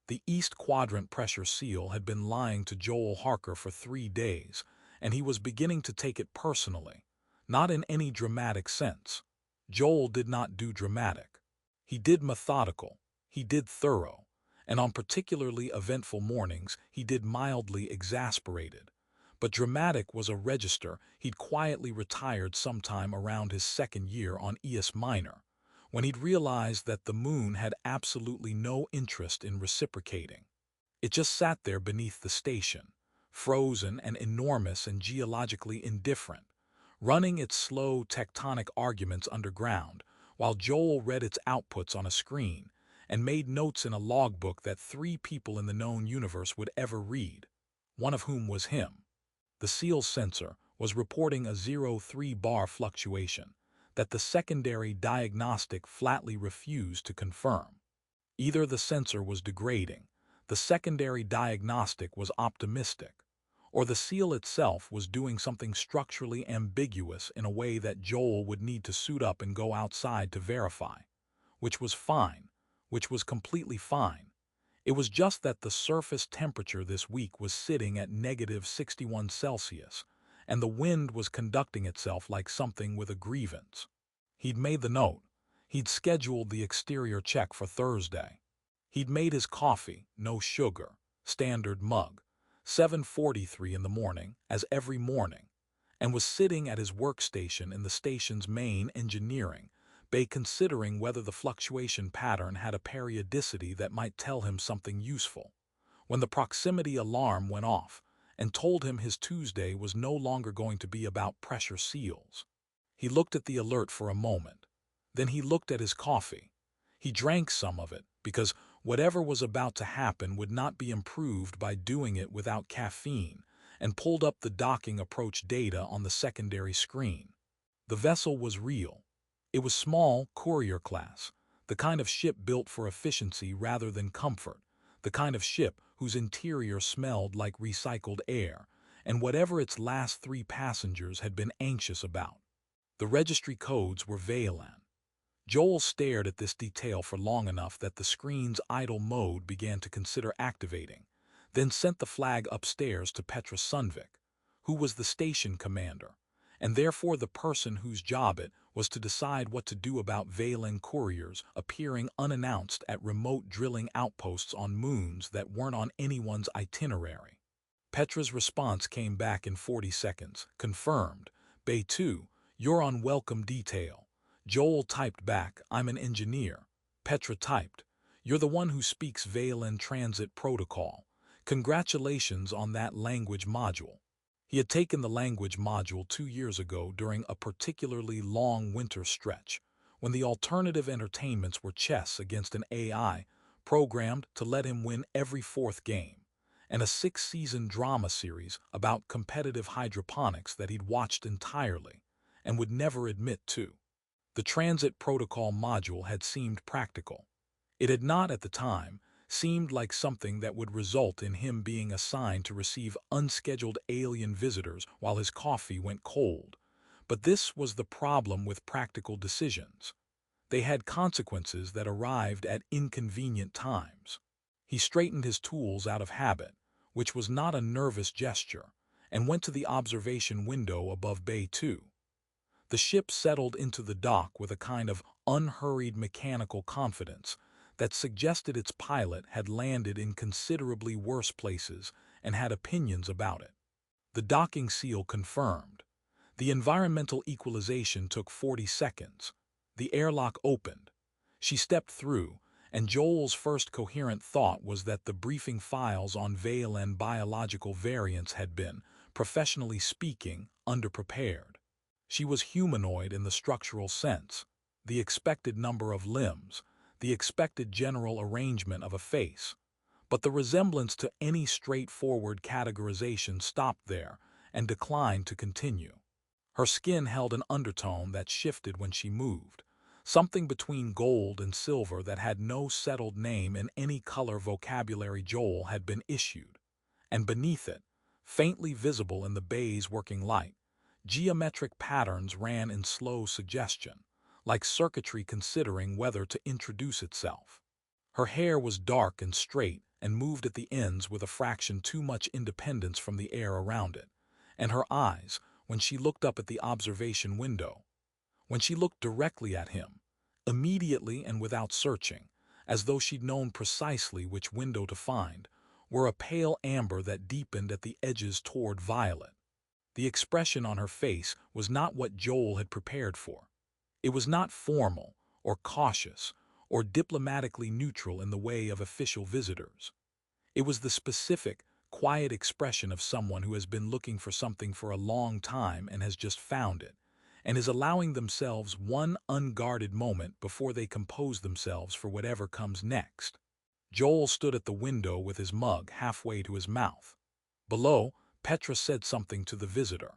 The East Quadrant pressure seal had been lying to Joel Harker for 3 days, and he was beginning to take it personally, not in any dramatic sense. Joel did not do dramatic. He did methodical, he did thorough, and on particularly eventful mornings he did mildly exasperated. But dramatic was a register he'd quietly retired sometime around his second year on ES Minor, when he'd realized that the moon had absolutely no interest in reciprocating. It just sat there beneath the station, frozen and enormous and geologically indifferent, running its slow tectonic arguments underground, while Joel read its outputs on a screen and made notes in a logbook that 3 people in the known universe would ever read, one of whom was him. The seal's sensor was reporting a 0.3 bar fluctuation that the secondary diagnostic flatly refused to confirm. Either the sensor was degrading, the secondary diagnostic was optimistic, or the seal itself was doing something structurally ambiguous in a way that Joel would need to suit up and go outside to verify, which was fine, which was completely fine. It was just that the surface temperature this week was sitting at -61°C, and the wind was conducting itself like something with a grievance. He'd made the note. He'd scheduled the exterior check for Thursday. He'd made his coffee, no sugar, standard mug, 7:43 in the morning, as every morning, and was sitting at his workstation in the station's main engineering bay considering whether the fluctuation pattern had a periodicity that might tell him something useful, when the proximity alarm went off and told him his Tuesday was no longer going to be about pressure seals. He looked at the alert for a moment. Then he looked at his coffee. He drank some of it, because whatever was about to happen would not be improved by doing it without caffeine, and pulled up the docking approach data on the secondary screen. The vessel was real. It was small, courier class, the kind of ship built for efficiency rather than comfort, the kind of ship whose interior smelled like recycled air, and whatever its last 3 passengers had been anxious about. The registry codes were Velder-9. Joel stared at this detail for long enough that the screen's idle mode began to consider activating, then sent the flag upstairs to Petra Sundvik, who was the station commander, and therefore the person whose job it was to decide what to do about Velder-9 couriers appearing unannounced at remote drilling outposts on moons that weren't on anyone's itinerary. Petra's response came back in 40 seconds. Confirmed. Bay 2, you're on welcome detail. Joel typed back, I'm an engineer. Petra typed, you're the one who speaks Velder-9 transit protocol. Congratulations on that language module. He had taken the language module 2 years ago during a particularly long winter stretch, when the alternative entertainments were chess against an AI programmed to let him win every 4th game, and a 6-season drama series about competitive hydroponics that he'd watched entirely and would never admit to. The transit protocol module had seemed practical. It had not, at the time, seemed like something that would result in him being assigned to receive unscheduled alien visitors while his coffee went cold. But this was the problem with practical decisions. They had consequences that arrived at inconvenient times. He straightened his tools out of habit, which was not a nervous gesture, and went to the observation window above Bay 2. The ship settled into the dock with a kind of unhurried mechanical confidence that suggested its pilot had landed in considerably worse places and had opinions about it. The docking seal confirmed. The environmental equalization took 40 seconds. The airlock opened. She stepped through, and Joel's first coherent thought was that the briefing files on Velder-9 biological variants had been, professionally speaking, underprepared. She was humanoid in the structural sense, the expected number of limbs, the expected general arrangement of a face, but the resemblance to any straightforward categorization stopped there and declined to continue. Her skin held an undertone that shifted when she moved, something between gold and silver that had no settled name in any color vocabulary Joel had been issued, and beneath it, faintly visible in the bay's working light, geometric patterns ran in slow suggestion, like circuitry considering whether to introduce itself. Her hair was dark and straight and moved at the ends with a fraction too much independence from the air around it. And her eyes, when she looked up at the observation window, when she looked directly at him, immediately and without searching, as though she'd known precisely which window to find, were a pale amber that deepened at the edges toward violet. The expression on her face was not what Joel had prepared for. It was not formal, or cautious, or diplomatically neutral in the way of official visitors. It was the specific, quiet expression of someone who has been looking for something for a long time and has just found it, and is allowing themselves one unguarded moment before they compose themselves for whatever comes next. Joel stood at the window with his mug halfway to his mouth. Below, Petra said something to the visitor.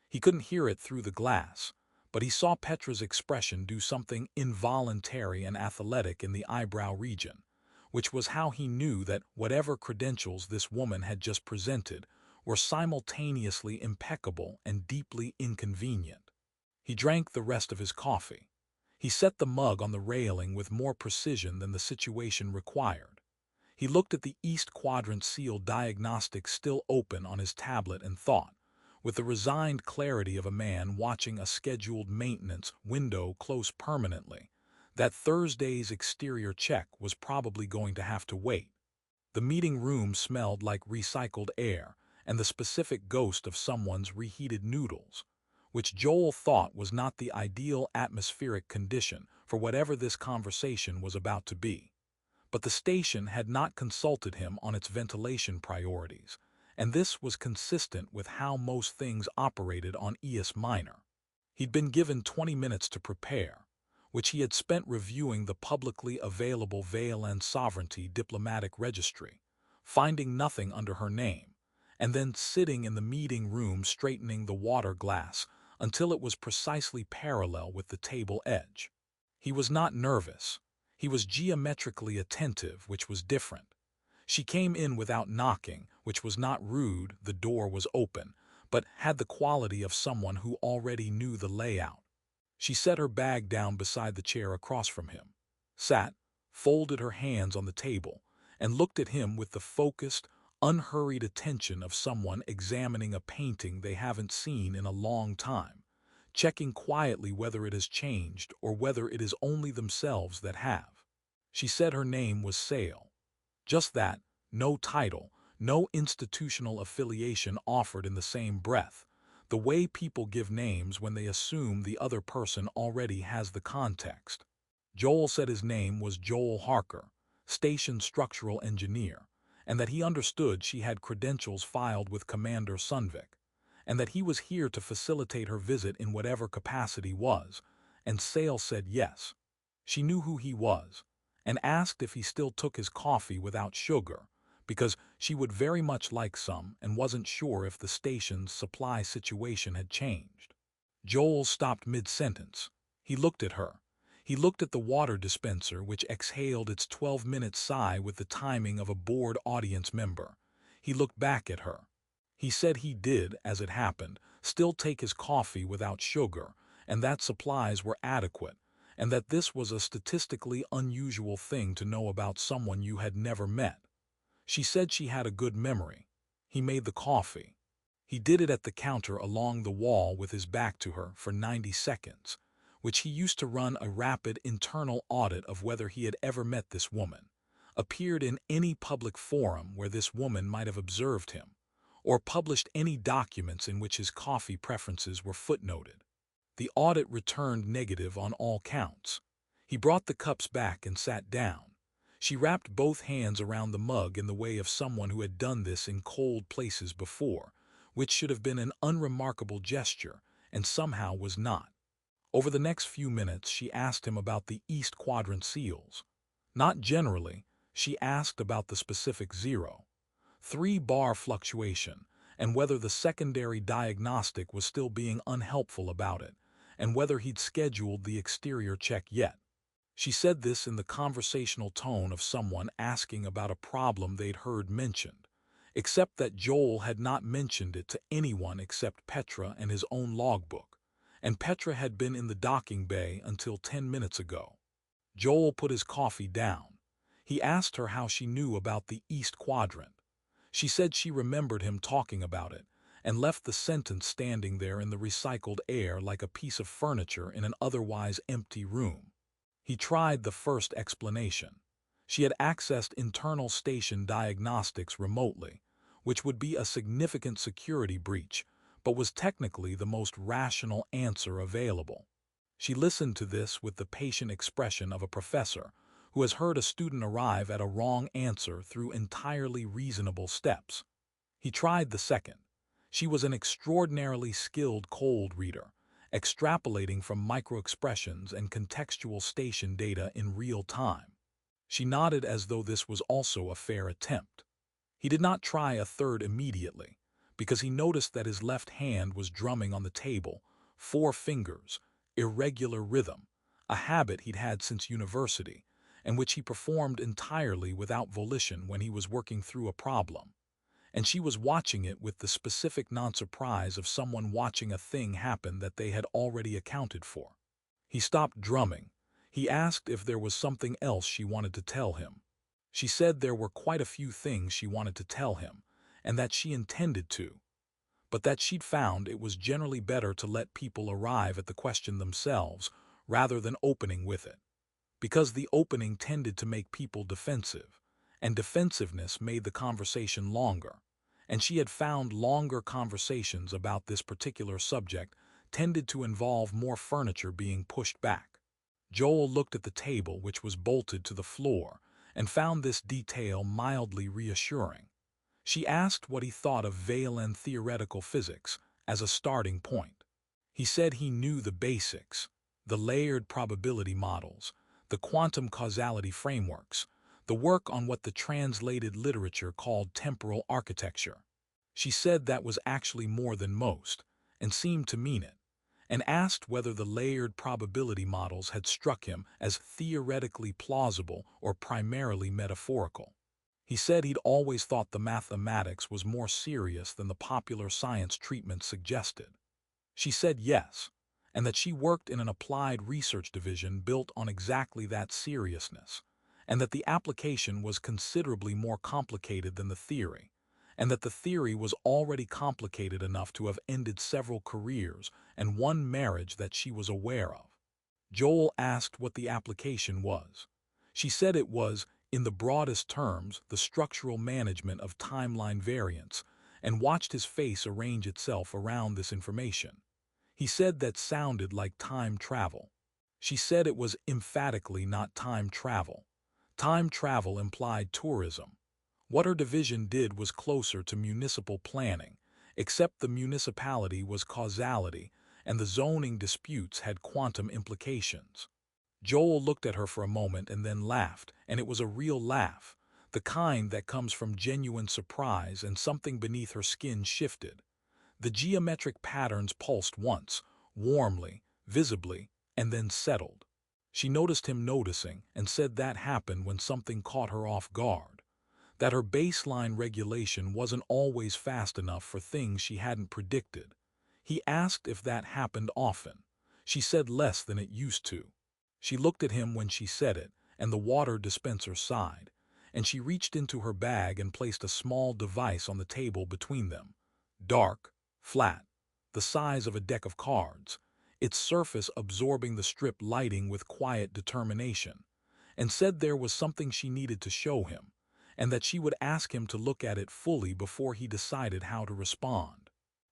He couldn't hear it through the glass, but he saw Petra's expression do something involuntary and athletic in the eyebrow region, which was how he knew that whatever credentials this woman had just presented were simultaneously impeccable and deeply inconvenient. He drank the rest of his coffee. He set the mug on the railing with more precision than the situation required. He looked at the East Quadrant seal diagnostic still open on his tablet and thought, with the resigned clarity of a man watching a scheduled maintenance window close permanently, that Thursday's exterior check was probably going to have to wait. The meeting room smelled like recycled air and the specific ghost of someone's reheated noodles, which Joel thought was not the ideal atmospheric condition for whatever this conversation was about to be. But the station had not consulted him on its ventilation priorities, and this was consistent with how most things operated on ES Minor. He'd been given 20 minutes to prepare, which he had spent reviewing the publicly available Vale and Sovereignty diplomatic registry, finding nothing under her name, and then sitting in the meeting room straightening the water glass until it was precisely parallel with the table edge. He was not nervous. He was geometrically attentive, which was different. She came in without knocking, which was not rude, the door was open, but had the quality of someone who already knew the layout. She set her bag down beside the chair across from him, sat, folded her hands on the table, and looked at him with the focused, unhurried attention of someone examining a painting they haven't seen in a long time, checking quietly whether it has changed or whether it is only themselves that have. She said her name was Sale. Just that, no title, no institutional affiliation offered in the same breath, the way people give names when they assume the other person already has the context. Joel said his name was Joel Harker, station structural engineer, and that he understood she had credentials filed with Commander Sunvik, and that he was here to facilitate her visit in whatever capacity was, and Sale said yes. She knew who he was, and asked if he still took his coffee without sugar, because she would very much like some and wasn't sure if the station's supply situation had changed. Joel stopped mid-sentence. He looked at her. He looked at the water dispenser, which exhaled its 12-minute sigh with the timing of a bored audience member. He looked back at her. He said he did, as it happened, still take his coffee without sugar, and that supplies were adequate, and that this was a statistically unusual thing to know about someone you had never met. She said she had a good memory. He made the coffee. He did it at the counter along the wall with his back to her for 90 seconds, which he used to run a rapid internal audit of whether he had ever met this woman, appeared in any public forum where this woman might have observed him, or published any documents in which his coffee preferences were footnoted. The audit returned negative on all counts. He brought the cups back and sat down. She wrapped both hands around the mug in the way of someone who had done this in cold places before, which should have been an unremarkable gesture, and somehow was not. Over the next few minutes she asked him about the East Quadrant seals. Not generally, she asked about the specific 0.3 bar fluctuation, and whether the secondary diagnostic was still being unhelpful about it, and whether he'd scheduled the exterior check yet. She said this in the conversational tone of someone asking about a problem they'd heard mentioned, except that Joel had not mentioned it to anyone except Petra and his own logbook, and Petra had been in the docking bay until 10 minutes ago. Joel put his coffee down. He asked her how she knew about the East Quadrant. She said she remembered him talking about it, and left the sentence standing there in the recycled air like a piece of furniture in an otherwise empty room. He tried the first explanation. She had accessed internal station diagnostics remotely, which would be a significant security breach, but was technically the most rational answer available. She listened to this with the patient expression of a professor who has heard a student arrive at a wrong answer through entirely reasonable steps. He tried the second. She was an extraordinarily skilled cold reader, extrapolating from microexpressions and contextual station data in real time. She nodded as though this was also a fair attempt. He did not try a third immediately, because he noticed that his left hand was drumming on the table, 4 fingers, irregular rhythm, a habit he'd had since university, and which he performed entirely without volition when he was working through a problem. And she was watching it with the specific non-surprise of someone watching a thing happen that they had already accounted for. He stopped drumming. He asked if there was something else she wanted to tell him. She said there were quite a few things she wanted to tell him, and that she intended to, but that she'd found it was generally better to let people arrive at the question themselves rather than opening with it, because the opening tended to make people defensive, and defensiveness made the conversation longer, and she had found longer conversations about this particular subject tended to involve more furniture being pushed back. Joel looked at the table, which was bolted to the floor, and found this detail mildly reassuring. She asked what he thought of Valen theoretical physics as a starting point. He said he knew the basics, the layered probability models, the quantum causality frameworks, the work on what the translated literature called temporal architecture. She said that was actually more than most, and seemed to mean it, and asked whether the layered probability models had struck him as theoretically plausible or primarily metaphorical. He said he'd always thought the mathematics was more serious than the popular science treatment suggested. She said yes, and that she worked in an applied research division built on exactly that seriousness, and that the application was considerably more complicated than the theory, and that the theory was already complicated enough to have ended several careers and one marriage that she was aware of. Joel asked what the application was. She said it was, in the broadest terms, the structural management of timeline variants, and watched his face arrange itself around this information. He said that sounded like time travel. She said it was emphatically not time travel. Time travel implied tourism. What her division did was closer to municipal planning, except the municipality was causality, and the zoning disputes had quantum implications. Joel looked at her for a moment and then laughed, and it was a real laugh, the kind that comes from genuine surprise, and something beneath her skin shifted. The geometric patterns pulsed once, warmly, visibly, and then settled. She noticed him noticing, and said that happened when something caught her off guard, that her baseline regulation wasn't always fast enough for things she hadn't predicted. He asked if that happened often. She said less than it used to. She looked at him when she said it, and the water dispenser sighed, and she reached into her bag and placed a small device on the table between them. Dark, flat, the size of a deck of cards, its surface absorbing the strip lighting with quiet determination, and said there was something she needed to show him, and that she would ask him to look at it fully before he decided how to respond.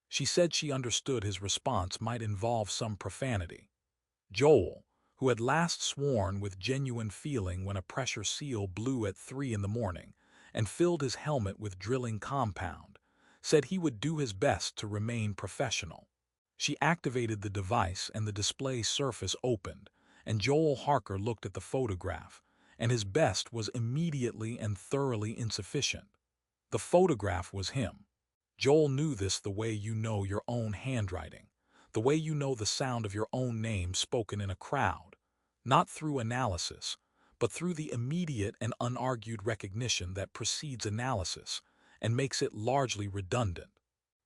She said she understood his response might involve some profanity. Joel, who had last sworn with genuine feeling when a pressure seal blew at 3 in the morning and filled his helmet with drilling compound, said he would do his best to remain professional. She activated the device and the display surface opened, and Joel Harker looked at the photograph, and his best was immediately and thoroughly insufficient. The photograph was him. Joel knew this the way you know your own handwriting, the way you know the sound of your own name spoken in a crowd, not through analysis, but through the immediate and unargued recognition that precedes analysis and makes it largely redundant.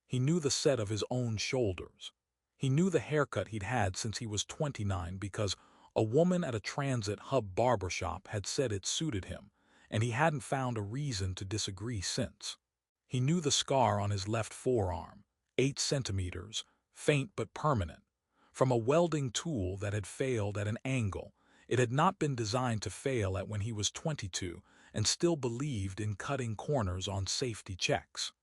He knew the set of his own shoulders. He knew the haircut he'd had since he was 29 because a woman at a transit hub barbershop had said it suited him, and he hadn't found a reason to disagree since. He knew the scar on his left forearm, 8 centimeters, faint but permanent, from a welding tool that had failed at an angle it had not been designed to fail at when he was 22 and still believed in cutting corners on safety checks.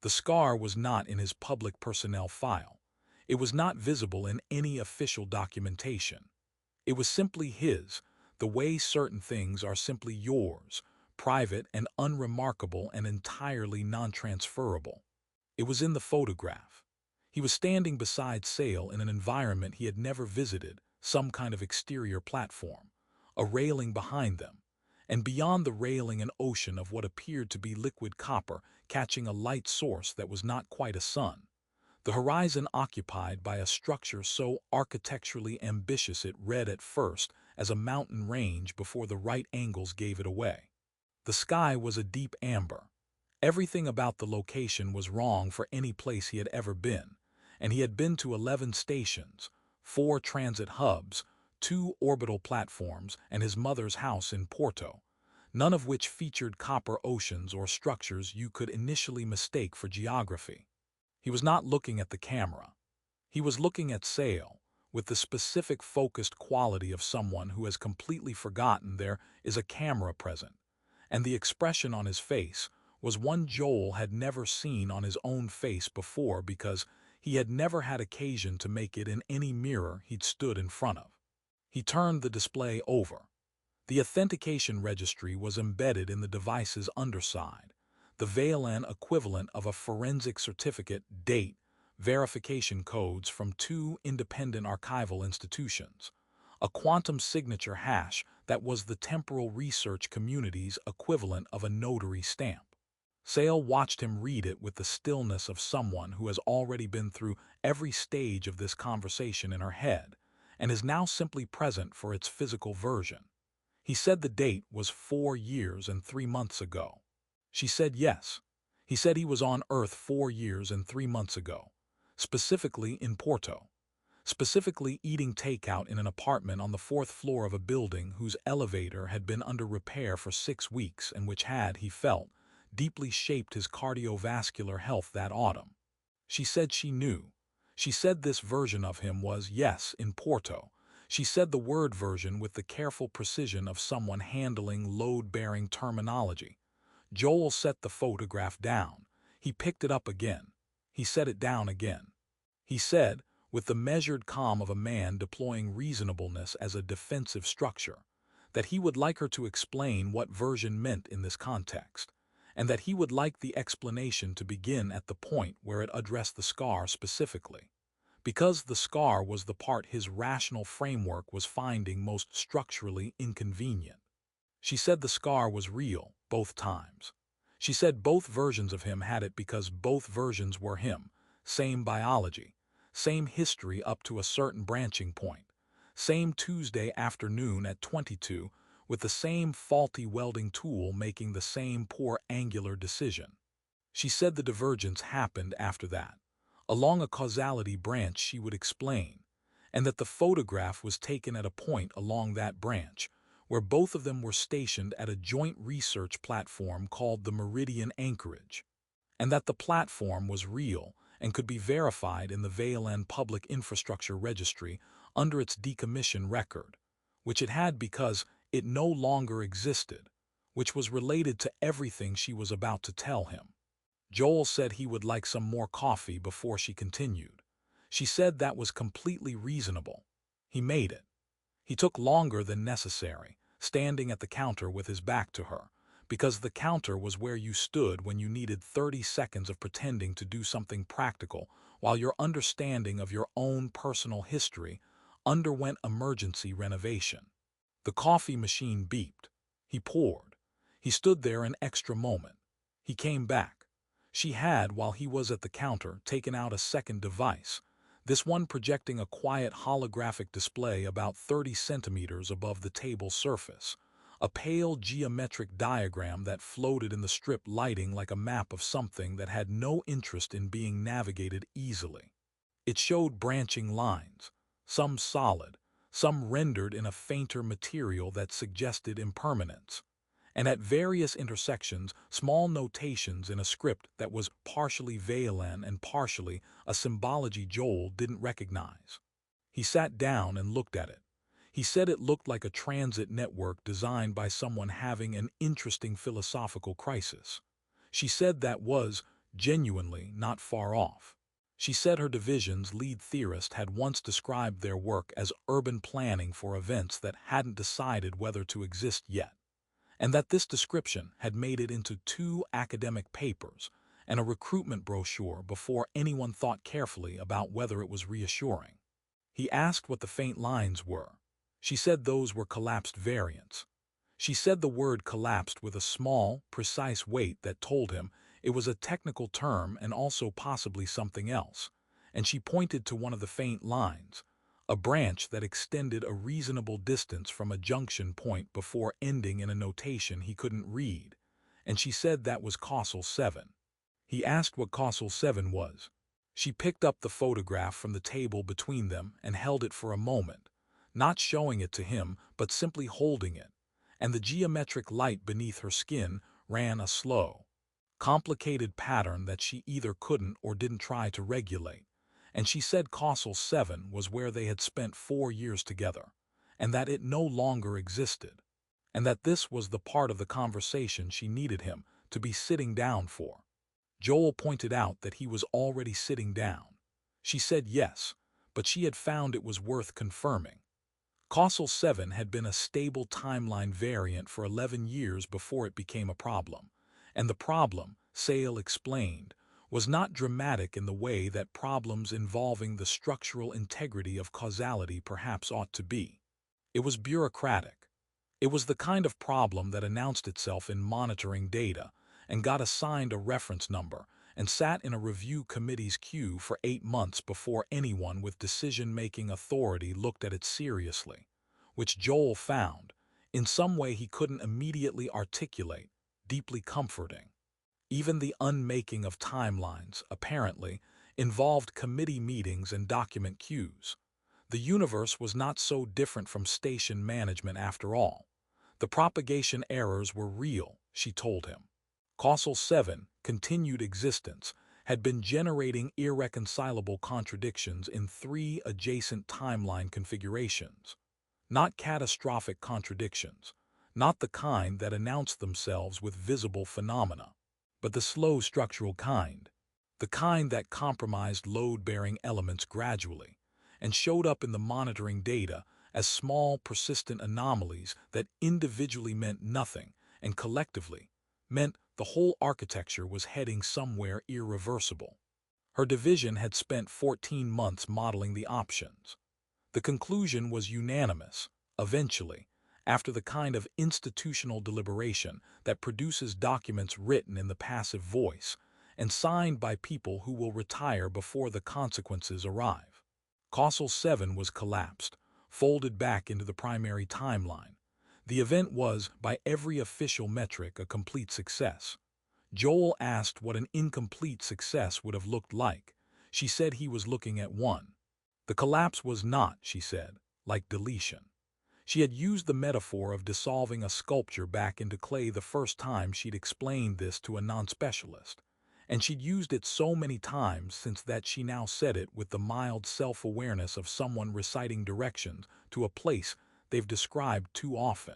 The scar was not in his public personnel file. It was not visible in any official documentation. It was simply his, the way certain things are simply yours, private and unremarkable and entirely non-transferable. It was in the photograph. He was standing beside Sale in an environment he had never visited, some kind of exterior platform, a railing behind them, and beyond the railing an ocean of what appeared to be liquid copper catching a light source that was not quite a sun. The horizon occupied by a structure so architecturally ambitious it read at first as a mountain range before the right angles gave it away. The sky was a deep amber. Everything about the location was wrong for any place he had ever been, and he had been to 11 stations, 4 transit hubs, 2 orbital platforms, and his mother's house in Porto, none of which featured copper oceans or structures you could initially mistake for geography. He was not looking at the camera. He was looking at Sale, with the specific focused quality of someone who has completely forgotten there is a camera present, and the expression on his face was one Joel had never seen on his own face before because he had never had occasion to make it in any mirror he'd stood in front of. He turned the display over. The authentication registry was embedded in the device's underside, the VLN equivalent of a forensic certificate, date, verification codes from 2 independent archival institutions, a quantum signature hash that was the temporal research community's equivalent of a notary stamp. Sale watched him read it with the stillness of someone who has already been through every stage of this conversation in her head and is now simply present for its physical version. He said the date was 4 years and 3 months ago. She said yes. He said he was on Earth 4 years and 3 months ago, specifically in Porto, specifically eating takeout in an apartment on the 4th floor of a building whose elevator had been under repair for 6 weeks and which had, he felt, deeply shaped his cardiovascular health that autumn. She said she knew. She said this version of him was, yes, in Porto. She said the word version with the careful precision of someone handling load-bearing terminology. Joel set the photograph down. He picked it up again. He set it down again. He said, with the measured calm of a man deploying reasonableness as a defensive structure, that he would like her to explain what version meant in this context, and that he would like the explanation to begin at the point where it addressed the scar specifically, because the scar was the part his rational framework was finding most structurally inconvenient. She said the scar was real, both times. She said both versions of him had it because both versions were him, same biology, same history up to a certain branching point, same Tuesday afternoon at 22, with the same faulty welding tool making the same poor angular decision. She said the divergence happened after that, along a causality branch she would explain, and that the photograph was taken at a point along that branch, where both of them were stationed at a joint research platform called the Meridian Anchorage, and that the platform was real and could be verified in the VLN Public Infrastructure Registry under its decommission record, which it had because it no longer existed, which was related to everything she was about to tell him. Joel said he would like some more coffee before she continued. She said that was completely reasonable. He made it. He took longer than necessary, standing at the counter with his back to her, because the counter was where you stood when you needed 30 seconds of pretending to do something practical while your understanding of your own personal history underwent emergency renovation. The coffee machine beeped. He poured. He stood there an extra moment. He came back. She had, while he was at the counter, taken out a second device, this one projecting a quiet holographic display about 30 centimeters above the table surface, a pale geometric diagram that floated in the strip lighting like a map of something that had no interest in being navigated easily. It showed branching lines, some solid, some rendered in a fainter material that suggested impermanence, and at various intersections, small notations in a script that was partially Valen and partially a symbology Joel didn't recognize. He sat down and looked at it. He said it looked like a transit network designed by someone having an interesting philosophical crisis. She said that was, genuinely, not far off. She said her division's lead theorist had once described their work as urban planning for events that hadn't decided whether to exist yet, and that this description had made it into 2 academic papers and a recruitment brochure before anyone thought carefully about whether it was reassuring. He asked what the faint lines were. She said those were collapsed variants. She said the word collapsed with a small, precise weight that told him it was a technical term and also possibly something else, and she pointed to one of the faint lines, a branch that extended a reasonable distance from a junction point before ending in a notation he couldn't read, and she said that was causal 7. He asked what causal 7 was. She picked up the photograph from the table between them and held it for a moment, not showing it to him but simply holding it, and the geometric light beneath her skin ran a slow, complicated pattern that she either couldn't or didn't try to regulate, and she said causal 7 was where they had spent 4 years together, and that it no longer existed, and that this was the part of the conversation she needed him to be sitting down for. Joel pointed out that he was already sitting down. She said yes, but she had found it was worth confirming. Causal 7 had been a stable timeline variant for 11 years before it became a problem, and the problem, Sale explained, was not dramatic in the way that problems involving the structural integrity of causality perhaps ought to be. It was bureaucratic. It was the kind of problem that announced itself in monitoring data and got assigned a reference number and sat in a review committee's queue for 8 months before anyone with decision-making authority looked at it seriously, which Joel found, in some way he couldn't immediately articulate, deeply comforting. Even the unmaking of timelines, apparently, involved committee meetings and document queues. The universe was not so different from station management after all. The propagation errors were real, she told him. Causal 7, continued existence, had been generating irreconcilable contradictions in 3 adjacent timeline configurations. Not catastrophic contradictions, not the kind that announced themselves with visible phenomena, but the slow structural kind, the kind that compromised load-bearing elements gradually, and showed up in the monitoring data as small, persistent anomalies that individually meant nothing and collectively meant the whole architecture was heading somewhere irreversible. Her division had spent 14 months modeling the options. The conclusion was unanimous, eventually, after the kind of institutional deliberation that produces documents written in the passive voice and signed by people who will retire before the consequences arrive. Causal 7 was collapsed, folded back into the primary timeline. The event was, by every official metric, a complete success. Joel asked what an incomplete success would have looked like. She said he was looking at one. The collapse was not, she said, like deletion. She had used the metaphor of dissolving a sculpture back into clay the first time she'd explained this to a non-specialist, and she'd used it so many times since that she now said it with the mild self-awareness of someone reciting directions to a place they've described too often.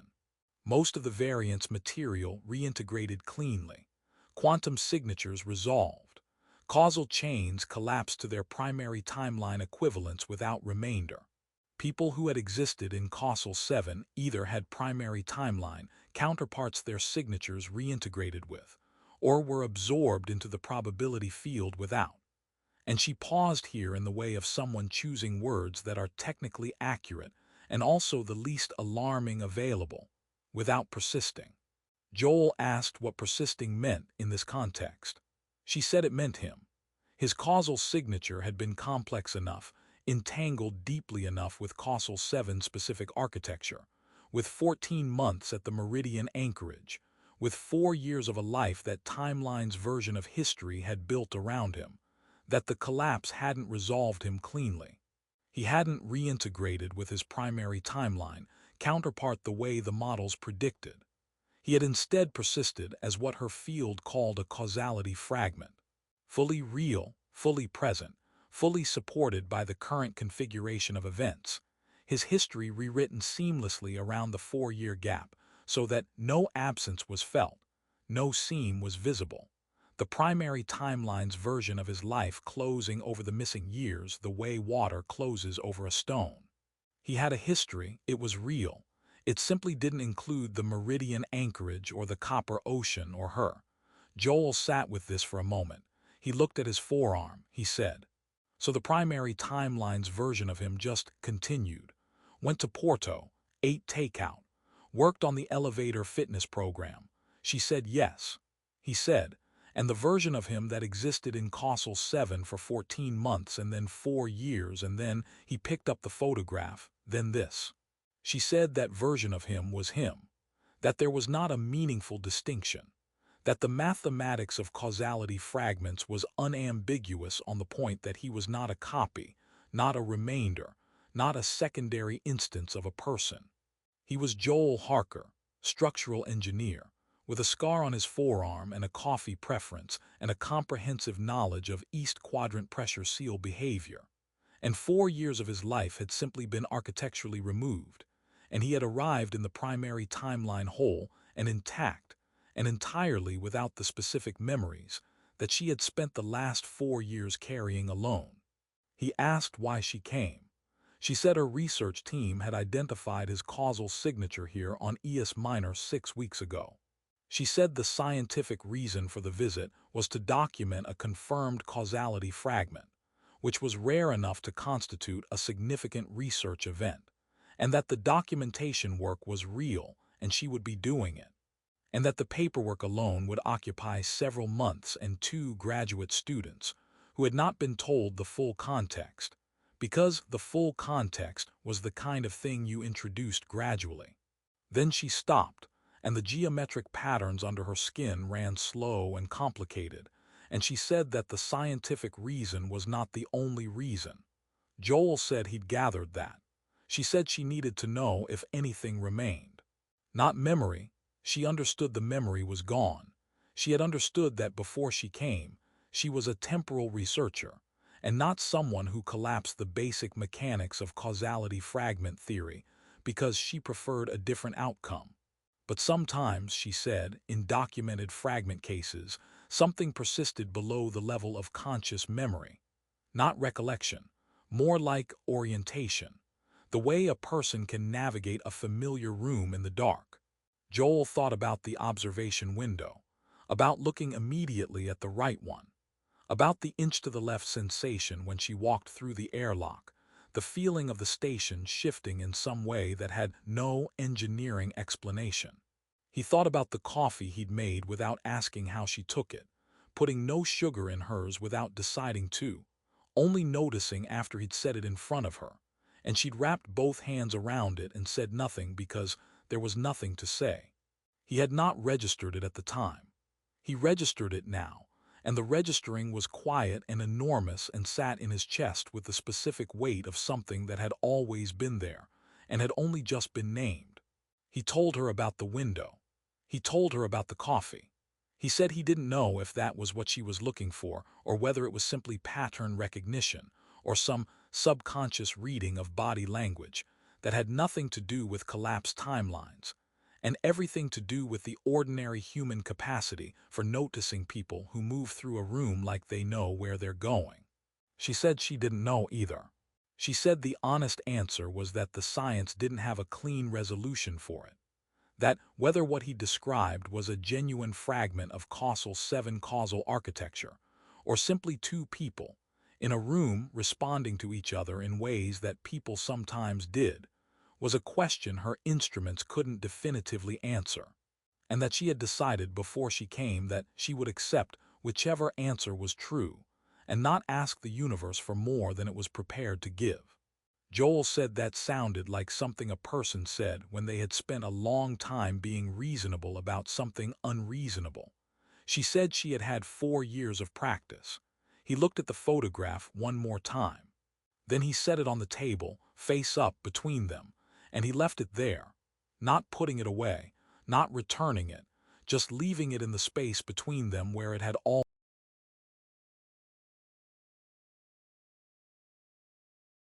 Most of the variant's material reintegrated cleanly. Quantum signatures resolved. Causal chains collapsed to their primary timeline equivalents without remainder. People who had existed in Causal 7 either had primary timeline counterparts their signatures reintegrated with, or were absorbed into the probability field without. And she paused here in the way of someone choosing words that are technically accurate and also the least alarming available, without persisting. Joel asked what persisting meant in this context. She said it meant him. His causal signature had been complex enough, entangled deeply enough with Causal 7 specific architecture, with 14 months at the meridian anchorage, with 4 years of a life that timeline's version of history had built around him, that the collapse hadn't resolved him cleanly. He hadn't reintegrated with his primary timeline counterpart the way the models predicted. He had instead persisted as what her field called a causality fragment, fully real, fully present, fully supported by the current configuration of events, his history rewritten seamlessly around the 4-year gap so that no absence was felt, no seam was visible. The primary timeline's version of his life closing over the missing years the way water closes over a stone. He had a history, it was real. It simply didn't include the meridian anchorage or the copper ocean or her. Joel sat with this for a moment. He looked at his forearm, he said. So the primary timeline's version of him just continued. Went to Porto, ate takeout, worked on the elevator fitness program. She said yes. He said, and the version of him that existed in Causal 7 for 14 months and then 4 years, and then he picked up the photograph, then this. She said that version of him was him, that there was not a meaningful distinction, that the mathematics of causality fragments was unambiguous on the point that he was not a copy, not a remainder, not a secondary instance of a person. He was Joel Harker, structural engineer, with a scar on his forearm and a coffee preference and a comprehensive knowledge of East Quadrant pressure seal behavior. And 4 years of his life had simply been architecturally removed, and he had arrived in the primary timeline whole and intact, and entirely without the specific memories that she had spent the last 4 years carrying alone. He asked why she came. She said her research team had identified his causal signature here on ES Minor 6 weeks ago. She said the scientific reason for the visit was to document a confirmed causality fragment, which was rare enough to constitute a significant research event, and that the documentation work was real and she would be doing it, and that the paperwork alone would occupy several months and 2 graduate students who had not been told the full context, because the full context was the kind of thing you introduced gradually. Then she stopped, and the geometric patterns under her skin ran slow and complicated, and she said that the scientific reason was not the only reason. Joel said he'd gathered that. She said she needed to know if anything remained. Not memory. She understood the memory was gone. She had understood that before she came, she was a temporal researcher, and not someone who collapsed the basic mechanics of causality fragment theory because she preferred a different outcome. But sometimes, she said, in documented fragment cases, something persisted below the level of conscious memory. Not recollection, more like orientation, the way a person can navigate a familiar room in the dark. Joel thought about the observation window, about looking immediately at the right one, about the inch-to-the-left sensation when she walked through the airlock, the feeling of the station shifting in some way that had no engineering explanation. He thought about the coffee he'd made without asking how she took it, putting no sugar in hers without deciding to, only noticing after he'd set it in front of her, and she'd wrapped both hands around it and said nothing because there was nothing to say. He had not registered it at the time. He registered it now, and the registering was quiet and enormous and sat in his chest with the specific weight of something that had always been there and had only just been named. He told her about the window. He told her about the coffee. He said he didn't know if that was what she was looking for or whether it was simply pattern recognition or some subconscious reading of body language that had nothing to do with collapsed timelines and everything to do with the ordinary human capacity for noticing people who move through a room like they know where they're going. She said she didn't know either. She said the honest answer was that the science didn't have a clean resolution for it, that whether what he described was a genuine fragment of Causal 7 causal architecture, or simply 2 people in a room responding to each other in ways that people sometimes did, was a question her instruments couldn't definitively answer, and that she had decided before she came that she would accept whichever answer was true and not ask the universe for more than it was prepared to give. Joel said that sounded like something a person said when they had spent a long time being reasonable about something unreasonable. She said she had had 4 years of practice. He looked at the photograph one more time. Then he set it on the table, face up between them, and he left it there, not putting it away, not returning it, just leaving it in the space between them where it had all